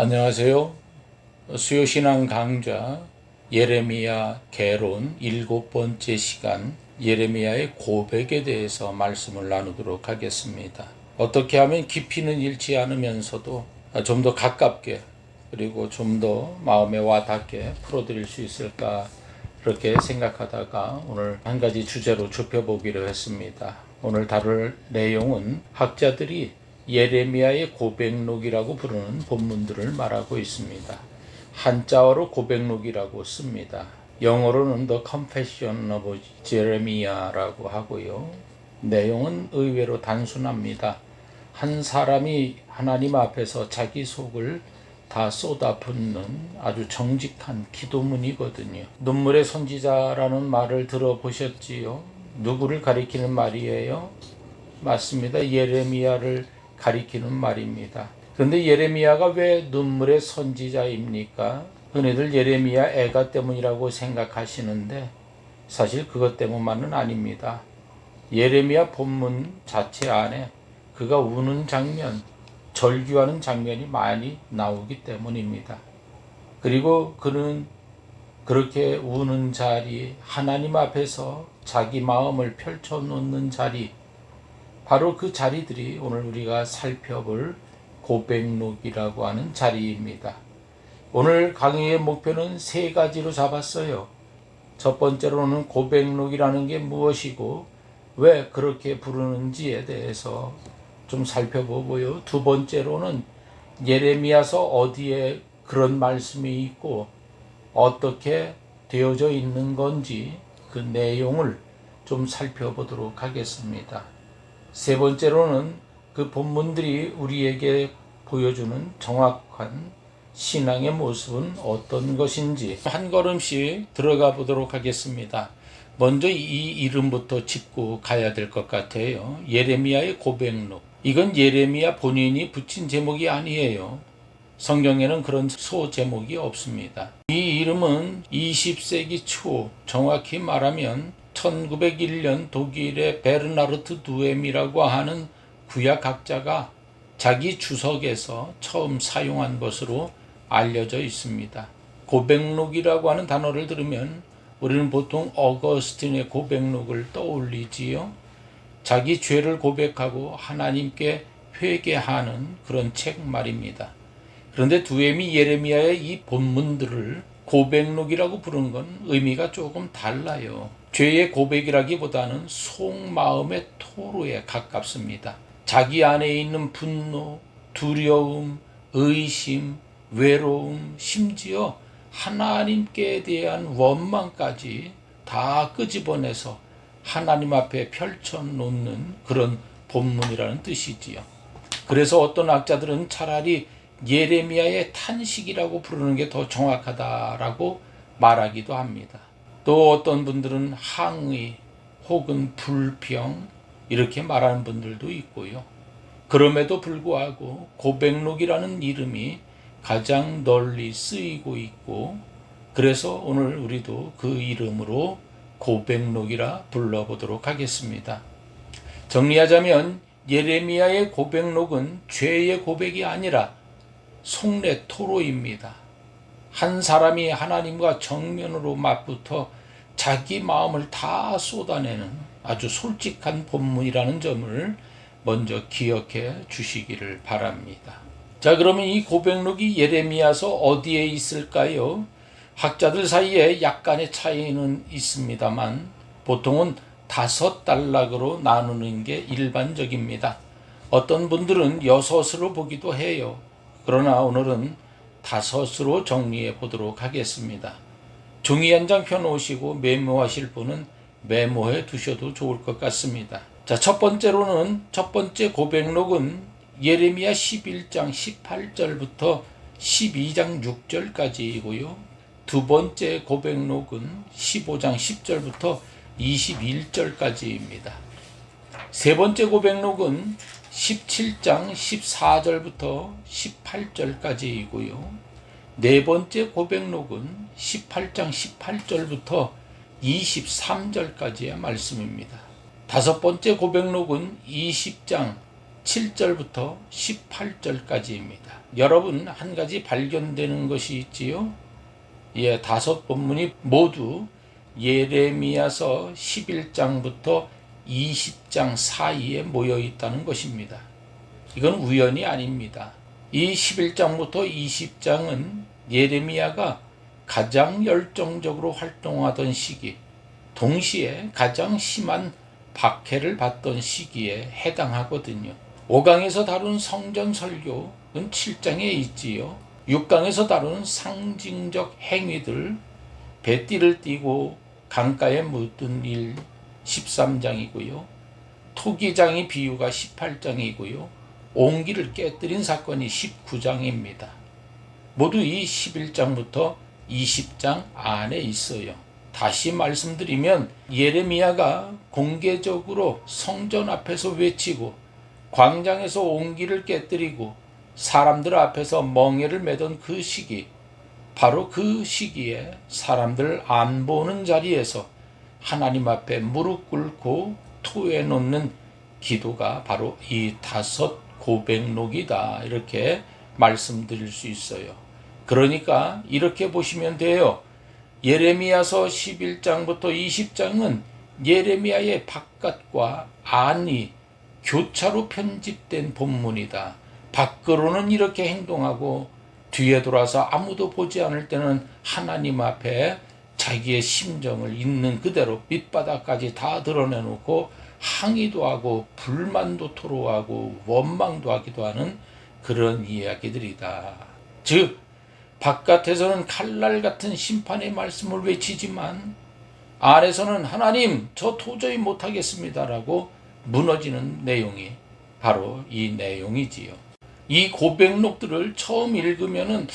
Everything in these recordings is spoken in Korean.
안녕하세요. 수요신앙 강좌 예레미야 개론 7번째 시간 예레미야의 고백에 대해서 말씀을 나누도록 하겠습니다. 어떻게 하면 깊이는 잃지 않으면서도 좀 더 가깝게 그리고 좀 더 마음에 와닿게 풀어드릴 수 있을까 그렇게 생각하다가 오늘 한 가지 주제로 좁혀보기로 했습니다. 오늘 다룰 내용은 학자들이 예레미야의 고백록이라고 부르는 본문들을 말하고 있습니다. 한자어로 고백록이라고 씁니다. 영어로는 The Confession of Jeremiah라고 하고요. 내용은 의외로 단순합니다. 한 사람이 하나님 앞에서 자기 속을 다 쏟아붓는 아주 정직한 기도문이거든요. 눈물의 선지자라는 말을 들어보셨지요? 누구를 가리키는 말이에요? 맞습니다. 예레미야를 가리키는 말입니다. 그런데 예레미야가 왜 눈물의 선지자입니까? 흔히들 예레미야 애가 때문이라고 생각하시는데 사실 그것 때문만은 아닙니다. 예레미야 본문 자체 안에 그가 우는 장면, 절규하는 장면이 많이 나오기 때문입니다. 그리고 그는 그렇게 우는 자리, 하나님 앞에서 자기 마음을 펼쳐놓는 자리, 바로 그 자리들이 오늘 우리가 살펴볼 고백록이라고 하는 자리입니다. 오늘 강의의 목표는 세 가지로 잡았어요. 첫 번째로는 고백록이라는 게 무엇이고 왜 그렇게 부르는지에 대해서 좀 살펴보고요. 두 번째로는 예레미야서 어디에 그런 말씀이 있고 어떻게 되어져 있는 건지 그 내용을 좀 살펴보도록 하겠습니다. 세 번째로는 그 본문들이 우리에게 보여주는 정확한 신앙의 모습은 어떤 것인지 한 걸음씩 들어가 보도록 하겠습니다. 먼저 이 이름부터 짚고 가야 될 것 같아요. 예레미야의 고백록. 이건 예레미야 본인이 붙인 제목이 아니에요. 성경에는 그런 소 제목이 없습니다. 이 이름은 20세기 초, 정확히 말하면 1901년 독일의 베르나르트 두엠이라고 하는 구약학자가 자기 주석에서 처음 사용한 것으로 알려져 있습니다. 고백록이라고 하는 단어를 들으면 우리는 보통 어거스틴의 고백록을 떠올리지요. 자기 죄를 고백하고 하나님께 회개하는 그런 책 말입니다. 그런데 두엠이 예레미야의 이 본문들을 고백록이라고 부르는 건 의미가 조금 달라요. 죄의 고백이라기보다는 속마음의 토로에 가깝습니다. 자기 안에 있는 분노, 두려움, 의심, 외로움, 심지어 하나님께 대한 원망까지 다 끄집어내서 하나님 앞에 펼쳐놓는 그런 본문이라는 뜻이지요. 그래서 어떤 학자들은 차라리 예레미야의 탄식이라고 부르는 게 더 정확하다라고 말하기도 합니다. 또 어떤 분들은 항의 혹은 불평 이렇게 말하는 분들도 있고요. 그럼에도 불구하고 고백록이라는 이름이 가장 널리 쓰이고 있고 그래서 오늘 우리도 그 이름으로 고백록이라 불러보도록 하겠습니다. 정리하자면 예레미야의 고백록은 죄의 고백이 아니라 속내 토로입니다. 한 사람이 하나님과 정면으로 맞붙어 자기 마음을 다 쏟아내는 아주 솔직한 본문이라는 점을 먼저 기억해 주시기를 바랍니다. 자, 그러면 이 고백록이 예레미야서 어디에 있을까요? 학자들 사이에 약간의 차이는 있습니다만 보통은 5단락으로 나누는 게 일반적입니다. 어떤 분들은 6으로 보기도 해요. 그러나 오늘은 5으로 정리해 보도록 하겠습니다. 종이 한 장 펴놓으시고 메모하실 분은 메모해 두셔도 좋을 것 같습니다. 자, 첫 번째 고백록은 예레미야 11장 18절부터 12장 6절까지이고요. 두 번째 고백록은 15장 10절부터 21절까지입니다. 세 번째 고백록은 17장 14절부터 18절까지이고요. 네 번째 고백록은 18장 18절부터 23절까지의 말씀입니다. 다섯 번째 고백록은 20장 17절부터 18절까지입니다. 여러분, 한 가지 발견되는 것이 있지요. 예, 5본문이 모두 예레미야서 11장부터 20장 사이에 모여 있다는 것입니다. 이건 우연이 아닙니다. 이 11장부터 20장은 예레미야가 가장 열정적으로 활동하던 시기, 동시에 가장 심한 박해를 받던 시기에 해당하거든요. 5강에서 다룬 성전 설교는 7장에 있지요. 6강에서 다룬 상징적 행위들, 배띠를 띠고 강가에 묻은 일 13장이고요. 토기장이 비유가 18장이고요. 옹기를 깨뜨린 사건이 19장입니다. 모두 이 11장부터 20장 안에 있어요. 다시 말씀드리면 예레미야가 공개적으로 성전 앞에서 외치고 광장에서 옹기를 깨뜨리고 사람들 앞에서 멍에를 매던 그 시기, 바로 그 시기에 사람들 안 보는 자리에서 하나님 앞에 무릎 꿇고 토해 놓는 기도가 바로 이 5 고백록이다, 이렇게 말씀드릴 수 있어요. 그러니까 이렇게 보시면 돼요. 예레미야서 11장부터 20장은 예레미야의 바깥과 안이 교차로 편집된 본문이다. 밖으로는 이렇게 행동하고 뒤에 돌아서 아무도 보지 않을 때는 하나님 앞에 자기의 심정을 있는 그대로 밑바닥까지 다 드러내놓고 항의도 하고 불만도 토로하고 원망도 하기도 하는 그런 이야기들이다. 즉 바깥에서는 칼날 같은 심판의 말씀을 외치지만 안에서는 하나님, 저 도저히 못하겠습니다라고 무너지는 내용이 바로 이 내용이지요. 이 고백록들을 처음 읽으면은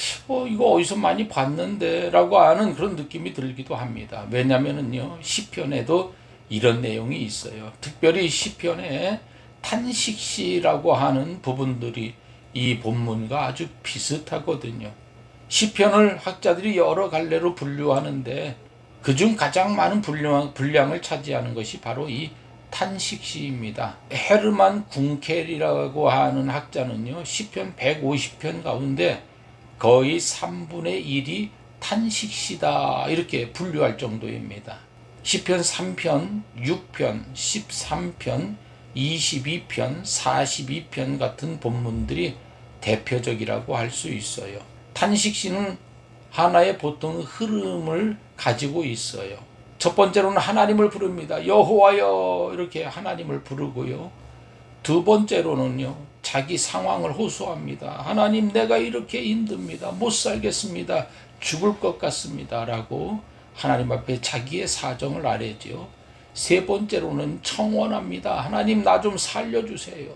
이거 어디서 많이 봤는데 라고 하는 그런 느낌이 들기도 합니다. 왜냐면은요, 시편에도 이런 내용이 있어요. 특별히 시편에 탄식시라고 하는 부분들이 이 본문과 아주 비슷하거든요. 시편을 학자들이 여러 갈래로 분류하는데 그중 가장 많은 분량을 차지하는 것이 바로 이 탄식시입니다. 헤르만 궁켈이라고 하는 학자는요, 시편 150편 가운데 거의 3분의 1이 탄식시다, 이렇게 분류할 정도입니다. 시편 3편, 6편, 13편, 22편, 42편 같은 본문들이 대표적이라고 할 수 있어요. 탄식시는 하나의 보통 흐름을 가지고 있어요. 첫 번째로는 하나님을 부릅니다. 여호와여, 이렇게 하나님을 부르고요. 두 번째로는요, 자기 상황을 호소합니다. 하나님, 내가 이렇게 힘듭니다. 못 살겠습니다. 죽을 것 같습니다. 라고 하나님 앞에 자기의 사정을 아뢰죠. 세 번째로는 청원합니다. 하나님, 나 좀 살려주세요.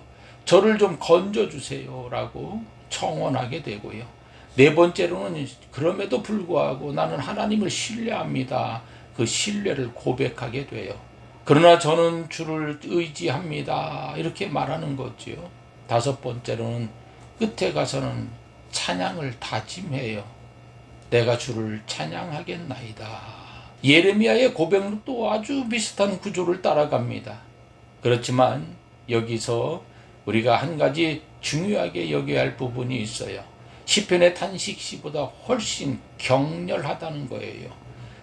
저를 좀 건져주세요. 라고 청원하게 되고요. 네 번째로는 그럼에도 불구하고 나는 하나님을 신뢰합니다. 그 신뢰를 고백하게 돼요. 그러나 저는 주를 의지합니다, 이렇게 말하는 거지요. 다섯 번째로는 끝에 가서는 찬양을 다짐해요. 내가 주를 찬양하겠나이다. 예레미야의 고백도 아주 비슷한 구조를 따라갑니다. 그렇지만 여기서 우리가 한 가지 중요하게 여겨야 할 부분이 있어요. 시편의 탄식시보다 훨씬 격렬하다는 거예요.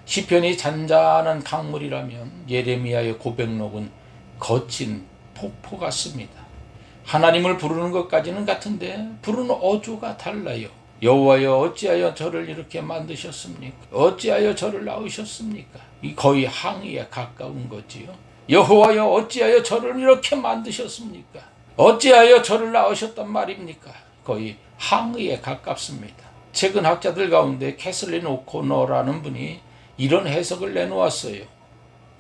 시편이 잔잔한 강물이라면 예레미야의 고백록은 거친 폭포 같습니다. 하나님을 부르는 것까지는 같은데 부르는 어조가 달라요. 여호와여, 어찌하여 저를 이렇게 만드셨습니까? 어찌하여 저를 낳으셨습니까? 이 거의 항의에 가까운 거지요. 여호와여, 어찌하여 저를 이렇게 만드셨습니까? 어찌하여 저를 낳으셨단 말입니까? 거의 항의에 가깝습니다. 최근 학자들 가운데 캐슬린 오코너라는 분이 이런 해석을 내놓았어요.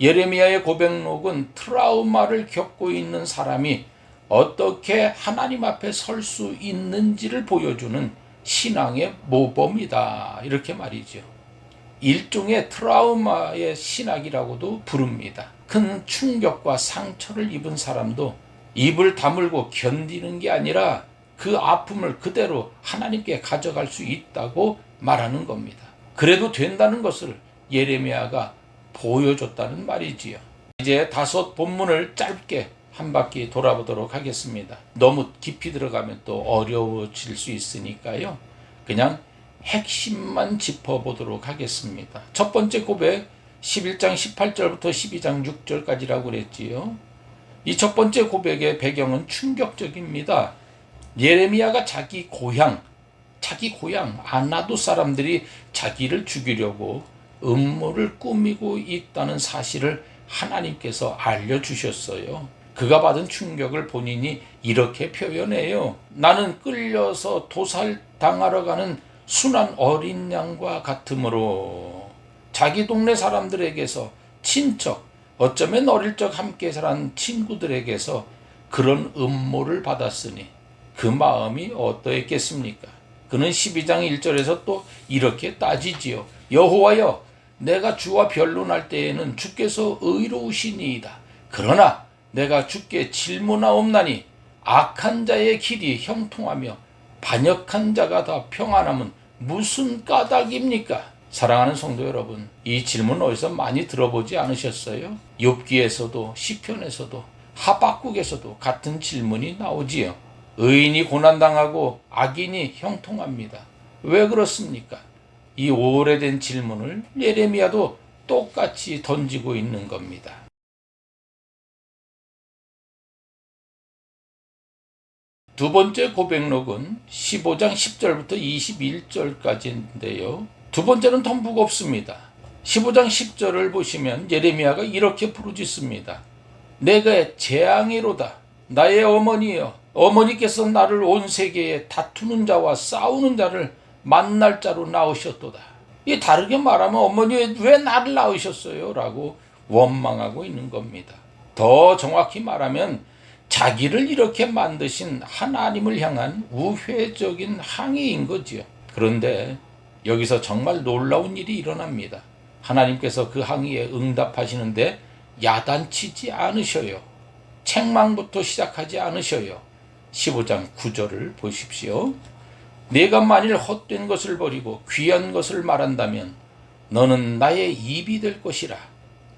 예레미야의 고백록은 트라우마를 겪고 있는 사람이 어떻게 하나님 앞에 설 수 있는지를 보여주는 신앙의 모범이다, 이렇게 말이죠. 일종의 트라우마의 신학이라고도 부릅니다. 큰 충격과 상처를 입은 사람도 입을 다물고 견디는 게 아니라 그 아픔을 그대로 하나님께 가져갈 수 있다고 말하는 겁니다. 그래도 된다는 것을 예레미야가 보여줬다는 말이지요. 이제 5 본문을 짧게 한 바퀴 돌아보도록 하겠습니다. 너무 깊이 들어가면 또 어려워질 수 있으니까요. 그냥 핵심만 짚어보도록 하겠습니다. 첫 번째 고백 11장 18절부터 12장 6절까지라고 그랬지요. 이 첫 번째 고백의 배경은 충격적입니다. 예레미야가 자기 고향 아나도 사람들이 자기를 죽이려고 음모를 꾸미고 있다는 사실을 하나님께서 알려주셨어요. 그가 받은 충격을 본인이 이렇게 표현해요. 나는 끌려서 도살당하러 가는 순한 어린 양과 같으므로. 자기 동네 사람들에게서, 친척, 어쩌면 어릴 적 함께 자란 친구들에게서 그런 음모를 받았으니 그 마음이 어떠했겠습니까? 그는 12장 1절에서 또 이렇게 따지지요. 여호와여, 내가 주와 변론할 때에는 주께서 의로우시니이다. 그러나 내가 주께 질문하옵나니 악한 자의 길이 형통하며 반역한 자가 다 평안함은 무슨 까닭입니까? 사랑하는 성도 여러분, 이 질문 어디서 많이 들어보지 않으셨어요? 욥기에서도 시편에서도 하박국에서도 같은 질문이 나오지요. 의인이 고난당하고 악인이 형통합니다. 왜 그렇습니까? 이 오래된 질문을 예레미야도 똑같이 던지고 있는 겁니다. 두 번째 고백록은 15장 10절부터 21절까지인데요. 두 번째는 더 무겁습니다. 15장 10절을 보시면 예레미야가 이렇게 부르짖습니다. 내가 재앙이로다. 나의 어머니여, 어머니께서 나를 온 세계에 다투는 자와 싸우는 자를 만날 자로 낳으셨도다. 이 다르게 말하면 어머니 왜 나를 낳으셨어요? 라고 원망하고 있는 겁니다. 더 정확히 말하면 자기를 이렇게 만드신 하나님을 향한 우회적인 항의인 거지요. 그런데 여기서 정말 놀라운 일이 일어납니다. 하나님께서 그 항의에 응답하시는데 야단치지 않으셔요. 책망부터 시작하지 않으셔요. 15장 9절을 보십시오. 내가 만일 헛된 것을 버리고 귀한 것을 말한다면 너는 나의 입이 될 것이라.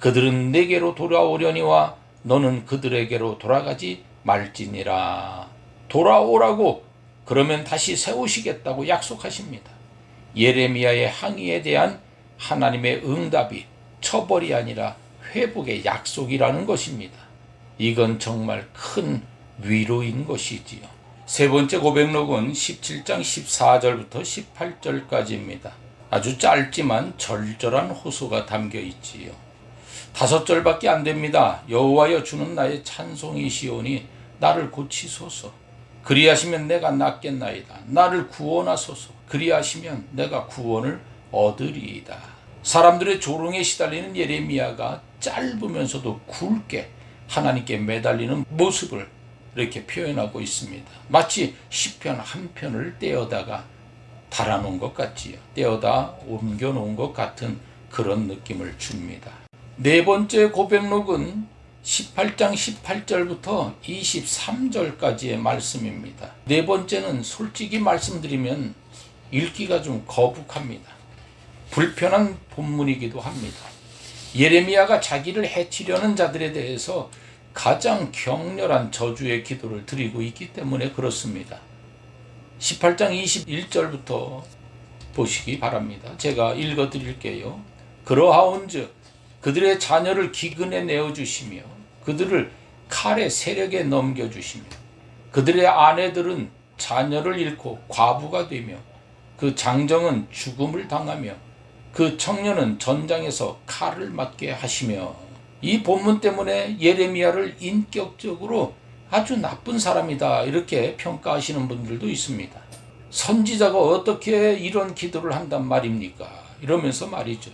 그들은 내게로 돌아오려니와 너는 그들에게로 돌아가지 말지니라. 돌아오라고, 그러면 다시 세우시겠다고 약속하십니다. 예레미야의 항의에 대한 하나님의 응답이 처벌이 아니라 회복의 약속이라는 것입니다. 이건 정말 큰 위로인 것이지요. 세 번째 고백록은 17장 14절부터 18절까지입니다. 아주 짧지만 절절한 호소가 담겨 있지요. 5절밖에 안 됩니다. 여호와여, 주는 나의 찬송이시오니 나를 고치소서. 그리하시면 내가 낫겠나이다. 나를 구원하소서. 그리하시면 내가 구원을 얻으리이다. 사람들의 조롱에 시달리는 예레미야가 짧으면서도 굵게 하나님께 매달리는 모습을 이렇게 표현하고 있습니다. 마치 시편 한 편을 떼어다가 달아놓은 것 같지요. 떼어다 옮겨놓은 것 같은 그런 느낌을 줍니다. 네 번째 고백록은 18장 18절부터 23절까지의 말씀입니다. 네 번째는 솔직히 말씀드리면 읽기가 좀 거북합니다. 불편한 본문이기도 합니다. 예레미야가 자기를 해치려는 자들에 대해서 가장 격렬한 저주의 기도를 드리고 있기 때문에 그렇습니다. 18장 21절부터 보시기 바랍니다. 제가 읽어드릴게요. 그러하온즉 그들의 자녀를 기근에 내어주시며 그들을 칼의 세력에 넘겨주시며 그들의 아내들은 자녀를 잃고 과부가 되며 그 장정은 죽음을 당하며 그 청년은 전장에서 칼을 맞게 하시며. 이 본문 때문에 예레미야를 인격적으로 아주 나쁜 사람이다 이렇게 평가하시는 분들도 있습니다. 선지자가 어떻게 이런 기도를 한단 말입니까? 이러면서 말이죠.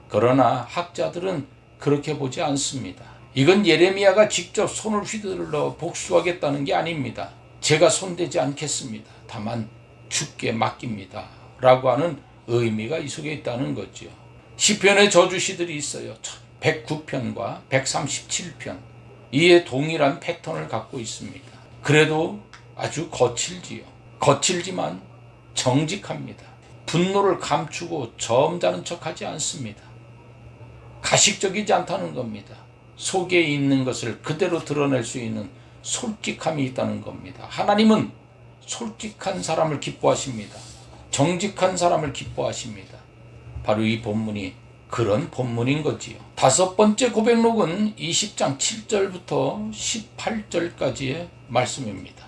그러나 학자들은 그렇게 보지 않습니다. 이건 예레미야가 직접 손을 휘둘러 복수하겠다는 게 아닙니다. 제가 손대지 않겠습니다. 다만 주께 맡깁니다. 라고 하는 의미가 이 속에 있다는 거죠. 시편의 저주시들이 있어요. 109편과 137편. 이에 동일한 패턴을 갖고 있습니다. 그래도 아주 거칠지요. 거칠지만 정직합니다. 분노를 감추고 점잖은 척하지 않습니다. 가식적이지 않다는 겁니다. 속에 있는 것을 그대로 드러낼 수 있는 솔직함이 있다는 겁니다. 하나님은 솔직한 사람을 기뻐하십니다. 정직한 사람을 기뻐하십니다. 바로 이 본문이 그런 본문인 거지요. 다섯 번째 고백록은 20장 7절부터 18절까지의 말씀입니다.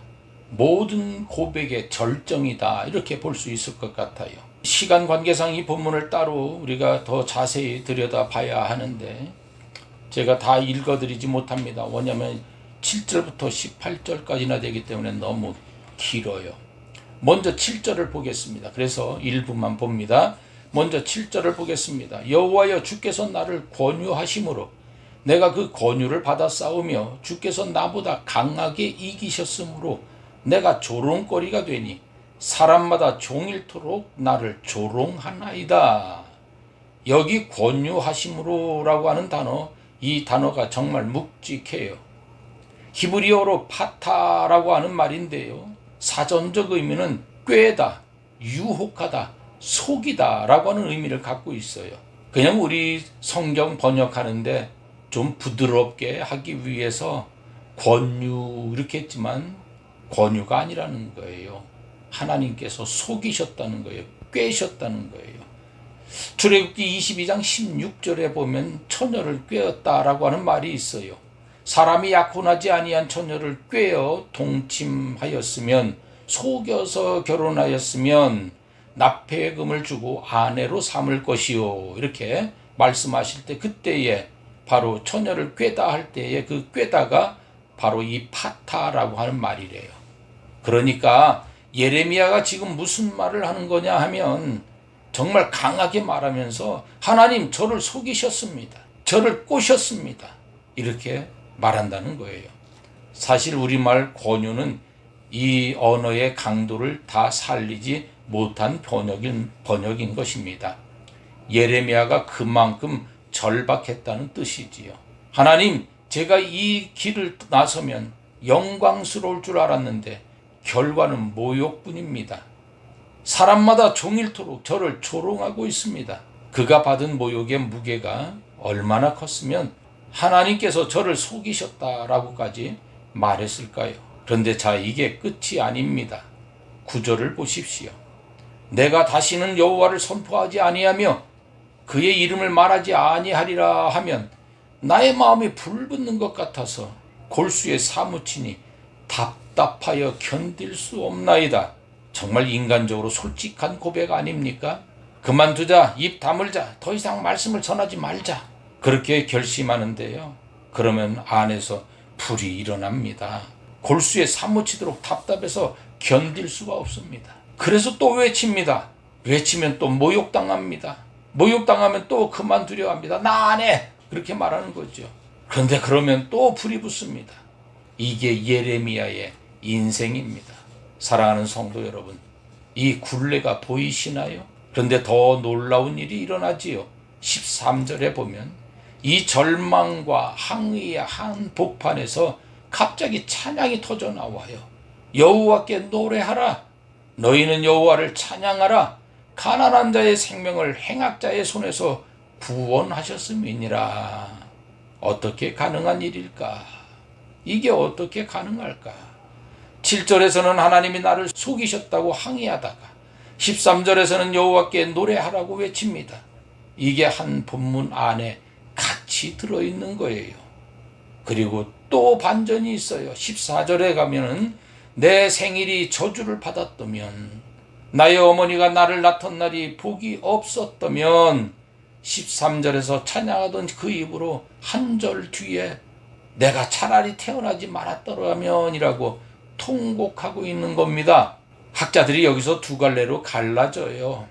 모든 고백의 절정이다, 이렇게 볼 수 있을 것 같아요. 시간 관계상 이 본문을 따로 우리가 더 자세히 들여다봐야 하는데 제가 다 읽어드리지 못합니다. 왜냐하면 7절부터 18절까지나 되기 때문에 너무 길어요. 먼저 7절을 보겠습니다. 그래서 일부만 봅니다. 먼저 7절을 보겠습니다. 여호와여, 주께서 나를 권유하심으로 내가 그 권유를 받아 싸우며 주께서 나보다 강하게 이기셨으므로 내가 조롱거리가 되니 사람마다 종일토록 나를 조롱하나이다. 여기 권유하심으로라고 하는 단어, 이 단어가 정말 묵직해요. 히브리어로 파타라고 하는 말인데요, 사전적 의미는 꾀다, 유혹하다, 속이다 라고 하는 의미를 갖고 있어요. 그냥 우리 성경 번역하는데 좀 부드럽게 하기 위해서 권유 이렇게 했지만 권유가 아니라는 거예요. 하나님께서 속이셨다는 거예요. 꾀셨다는 거예요. 출애굽기 22장 16절에 보면 처녀를 꾀었다라고 하는 말이 있어요. 사람이 약혼하지 아니한 처녀를 꾀어 동침하였으면, 속여서 결혼하였으면 납폐금을 주고 아내로 삼을 것이요, 이렇게 말씀하실 때 그때에 바로 처녀를 꾀다 할 때에 그 꾀다가 바로 이 파타라고 하는 말이래요. 그러니까 예레미야가 지금 무슨 말을 하는 거냐 하면 정말 강하게 말하면서 하나님, 저를 속이셨습니다. 저를 꼬셨습니다. 이렇게 말한다는 거예요. 사실 우리말 권유는 이 언어의 강도를 다 살리지 못한 번역인 것입니다. 예레미야가 그만큼 절박했다는 뜻이지요. 하나님, 제가 이 길을 나서면 영광스러울 줄 알았는데 결과는 모욕뿐입니다. 사람마다 종일토록 저를 조롱하고 있습니다. 그가 받은 모욕의 무게가 얼마나 컸으면 하나님께서 저를 속이셨다라고까지 말했을까요? 그런데 자, 이게 끝이 아닙니다. 9절을 보십시오. 내가 다시는 여호와를 선포하지 아니하며 그의 이름을 말하지 아니하리라 하면 나의 마음이 불붙는 것 같아서 골수에 사무치니 답답하여 견딜 수 없나이다. 정말 인간적으로 솔직한 고백 아닙니까? 그만두자, 입 다물자, 더 이상 말씀을 전하지 말자, 그렇게 결심하는데요, 그러면 안에서 불이 일어납니다. 골수에 사무치도록 답답해서 견딜 수가 없습니다. 그래서 또 외칩니다. 외치면 또 모욕당합니다. 모욕당하면 또 그만두려 합니다. 나 안 해! 그렇게 말하는 거죠. 그런데 그러면 또 불이 붙습니다. 이게 예레미야의 인생입니다. 사랑하는 성도 여러분, 이 굴레가 보이시나요? 그런데 더 놀라운 일이 일어나지요. 13절에 보면 이 절망과 항의의 한복판에서 갑자기 찬양이 터져 나와요. 여호와께 노래하라. 너희는 여호와를 찬양하라. 가난한 자의 생명을 행악자의 손에서 구원하셨음이니라. 어떻게 가능한 일일까? 이게 어떻게 가능할까? 7절에서는 하나님이 나를 속이셨다고 항의하다가 13절에서는 여호와께 노래하라고 외칩니다. 이게 한 본문 안에 같이 들어있는 거예요. 그리고 또 반전이 있어요. 14절에 가면은 내 생일이 저주를 받았다면, 나의 어머니가 나를 낳던 날이 복이 없었다면, 13절에서 찬양하던 그 입으로 한 절 뒤에 내가 차라리 태어나지 말았더라면 이라고 통곡하고 있는 겁니다. 학자들이 여기서 두 갈래로 갈라져요.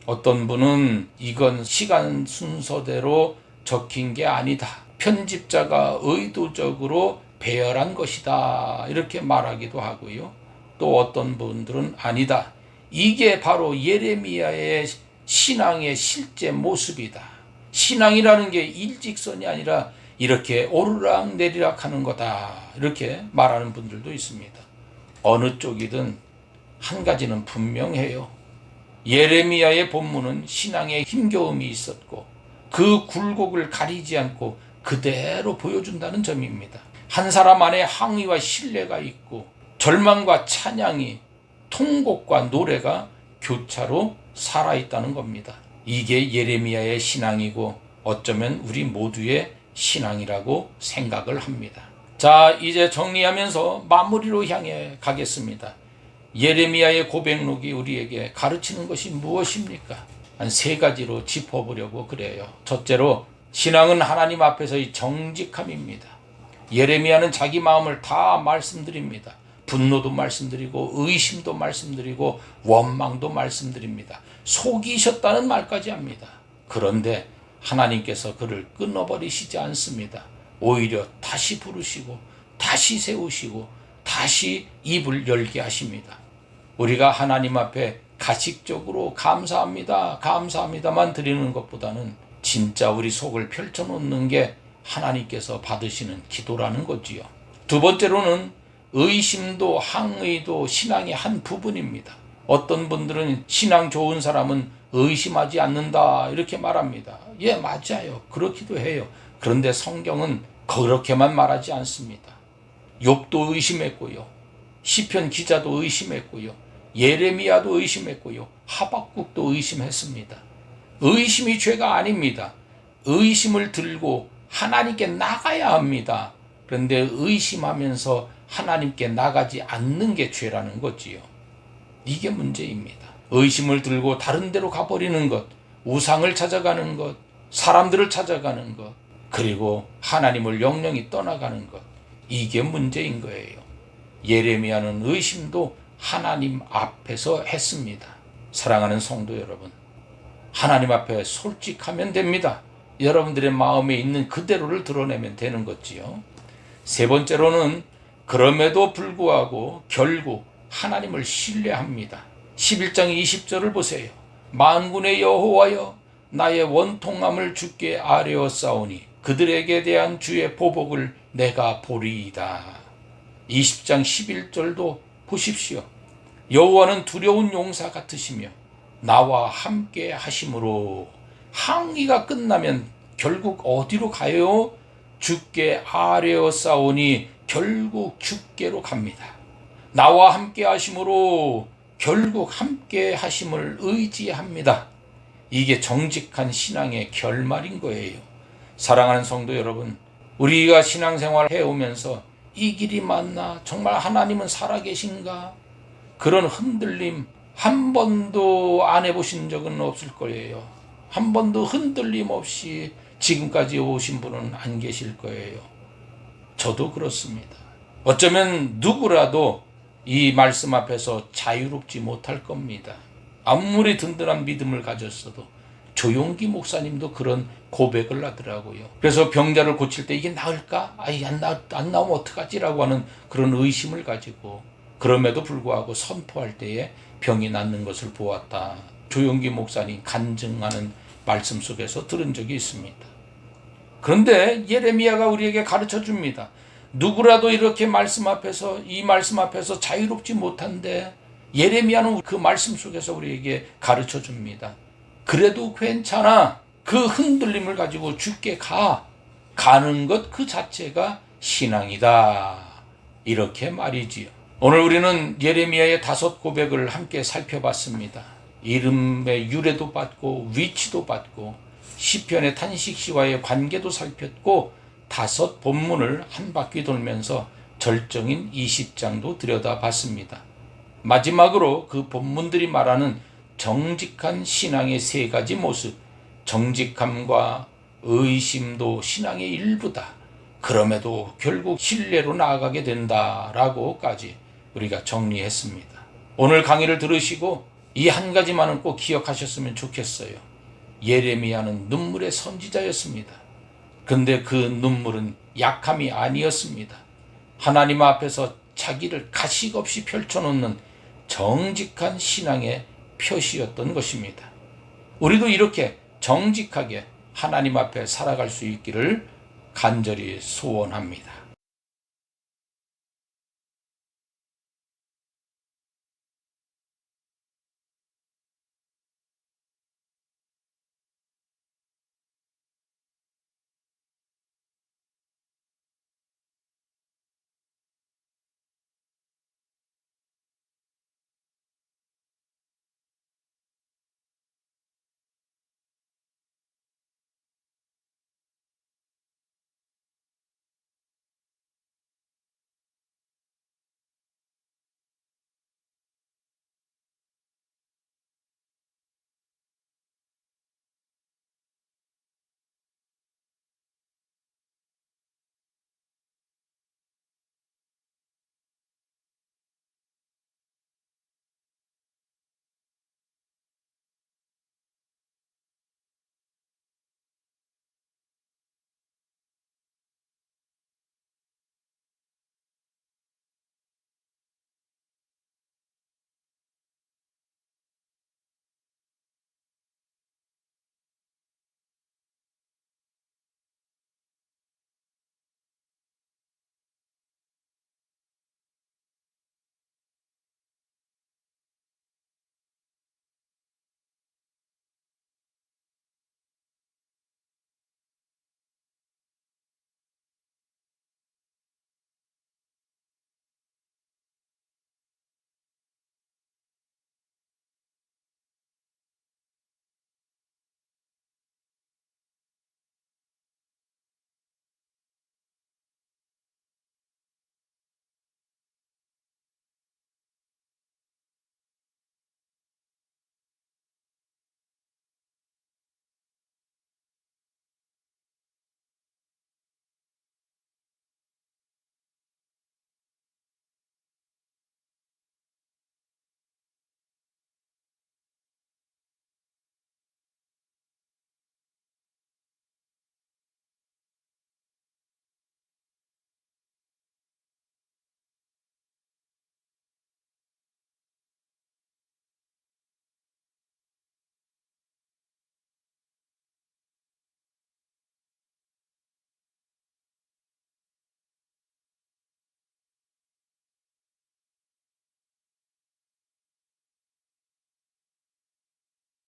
어떤 분은 이건 시간 순서대로 적힌 게 아니다, 편집자가 의도적으로 배열한 것이다, 이렇게 말하기도 하고요. 또 어떤 분들은 아니다, 이게 바로 예레미야의 신앙의 실제 모습이다, 신앙이라는 게 일직선이 아니라 이렇게 오르락 내리락 하는 거다, 이렇게 말하는 분들도 있습니다. 어느 쪽이든 한 가지는 분명해요. 예레미야의 본문은 신앙에 힘겨움이 있었고 그 굴곡을 가리지 않고 그대로 보여준다는 점입니다. 한 사람 안에 항의와 신뢰가 있고 절망과 찬양이, 통곡과 노래가 교차로 살아있다는 겁니다. 이게 예레미야의 신앙이고 어쩌면 우리 모두의 신앙이라고 생각을 합니다. 자, 이제 정리하면서 마무리로 향해 가겠습니다. 예레미야의 고백록이 우리에게 가르치는 것이 무엇입니까? 한 3가지로 짚어보려고 그래요. 첫째로 신앙은 하나님 앞에서의 정직함입니다. 예레미야는 자기 마음을 다 말씀드립니다. 분노도 말씀드리고 의심도 말씀드리고 원망도 말씀드립니다. 속이셨다는 말까지 합니다. 그런데 하나님께서 그를 끊어버리시지 않습니다. 오히려 다시 부르시고 다시 세우시고 다시 입을 열게 하십니다. 우리가 하나님 앞에 가식적으로 감사합니다, 감사합니다만 드리는 것보다는 진짜 우리 속을 펼쳐놓는 게 하나님께서 받으시는 기도라는 거지요. 두 번째로는 의심도 항의도 신앙의 한 부분입니다. 어떤 분들은 신앙 좋은 사람은 의심하지 않는다 이렇게 말합니다. 예, 맞아요. 그렇기도 해요. 그런데 성경은 그렇게만 말하지 않습니다. 욥도 의심했고요. 시편 기자도 의심했고요. 예레미야도 의심했고요. 하박국도 의심했습니다. 의심이 죄가 아닙니다. 의심을 들고 하나님께 나가야 합니다. 그런데 의심하면서 하나님께 나가지 않는 게 죄라는 거지요. 이게 문제입니다. 의심을 들고 다른 데로 가버리는 것, 우상을 찾아가는 것, 사람들을 찾아가는 것, 그리고 하나님을 영영이 떠나가는 것, 이게 문제인 거예요. 예레미야는 의심도 하나님 앞에서 했습니다. 사랑하는 성도 여러분, 하나님 앞에 솔직하면 됩니다. 여러분들의 마음에 있는 그대로를 드러내면 되는 거지요. 세 번째로는 그럼에도 불구하고 결국 하나님을 신뢰합니다. 11장 20절을 보세요. 만군의 여호와여, 나의 원통함을 주께 아뢰었사오니 그들에게 대한 주의 보복을 내가 보리이다. 20장 11절도 보십시오. 여호와는 두려운 용사 같으시며 나와 함께 하심으로. 항의가 끝나면 결국 어디로 가요? 주께 아뢰었사오니 결국 주께로 갑니다. 나와 함께 하심으로 결국 함께 하심을 의지합니다. 이게 정직한 신앙의 결말인 거예요. 사랑하는 성도 여러분, 우리가 신앙생활을 해오면서 이 길이 맞나? 정말 하나님은 살아계신가? 그런 흔들림 한 번도 안 해보신 적은 없을 거예요. 한 번도 흔들림 없이 지금까지 오신 분은 안 계실 거예요. 저도 그렇습니다. 어쩌면 누구라도 이 말씀 앞에서 자유롭지 못할 겁니다. 아무리 든든한 믿음을 가졌어도. 조용기 목사님도 그런 고백을 하더라고요. 그래서 병자를 고칠 때 이게 나을까? 안 나오면 어떡하지라고 하는 그런 의심을 가지고 그럼에도 불구하고 선포할 때에 병이 낫는 것을 보았다. 조용기 목사님 간증하는 말씀 속에서 들은 적이 있습니다. 그런데 예레미야가 우리에게 가르쳐 줍니다. 누구라도 이렇게 이 말씀 앞에서 자유롭지 못한데 예레미야는 그 말씀 속에서 우리에게 가르쳐 줍니다. 그래도 괜찮아. 그 흔들림을 가지고 주께 가는 것 그 자체가 신앙이다. 이렇게 말이지요. 오늘 우리는 예레미야의 5 고백을 함께 살펴봤습니다. 이름의 유래도 받고 위치도 받고 시편의 탄식시와의 관계도 살폈고 5 본문을 한 바퀴 돌면서 절정인 20장도 들여다봤습니다. 마지막으로 그 본문들이 말하는 정직한 신앙의 3가지 모습, 정직함과 의심도 신앙의 일부다. 그럼에도 결국 신뢰로 나아가게 된다라고까지 우리가 정리했습니다. 오늘 강의를 들으시고 이 한 가지만은 꼭 기억하셨으면 좋겠어요. 예레미야는 눈물의 선지자였습니다. 근데 그 눈물은 약함이 아니었습니다. 하나님 앞에서 자기를 가식 없이 펼쳐놓는 정직한 신앙의 표시였던 것입니다. 우리도 이렇게 정직하게 하나님 앞에 살아갈 수 있기를 간절히 소원합니다.